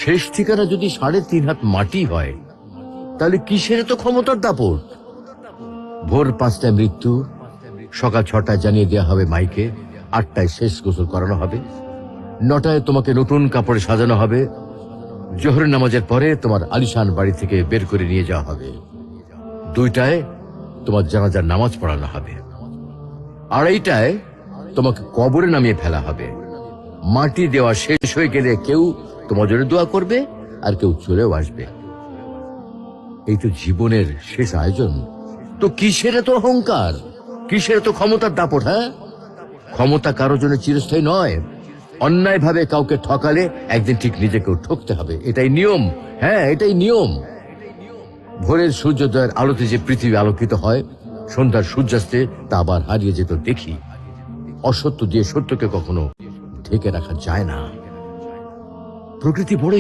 শেষ ঠিকানা যদি 3.5 হাত মাটি হয়, তাহলে কিসের তো ক্ষমতার দাপট? ভোর 5টায় মৃত্যু, সকাল 6টায় জানিয়ে দেওয়া হবে মাইকে, 8টায় শেষ গোসল করানো হবে, 9টায় তোমাকে নতুন কাপড়ে সাজানো হবে, জোহরের নামাজের পরে তোমার আলিশান বাড়ি থেকে বের করে নিয়ে যাওয়া হবে, 2টায় তোমার জানাজার নামাজ পড়ানো হবে, 2:30টায় তোমাকে কবরে নামিয়ে ফেলা হবে। মাটি দেওয়া শেষ হয়ে গেলে কেউ তোমার জন্য দোয়া করবে, আর কেউ চলেও আসবে। এই তো জীবনের শেষ আয়োজন। তো কিসের এত অহংকার, কিসের এত ক্ষমতার দাপট? হ্যাঁ, ক্ষমতা কারো জন্য চিরস্থায়ী নয়। অন্যায় ভাবে কাউকে ঠকালে একদিন ঠিক নিজেকেও ঠকতে হবে, এটাই নিয়ম। হ্যাঁ, এটাই নিয়ম। ভোরের সূর্যোদয়ের আলোতে যে পৃথিবী আলোকিত হয়, সন্ধ্যার সূর্যাস্তে তা আবার হারিয়ে যেত দেখি। অসত্য দিয়ে সত্যকে কখনো ঢেকে রাখা যায় না। প্রকৃতি বড়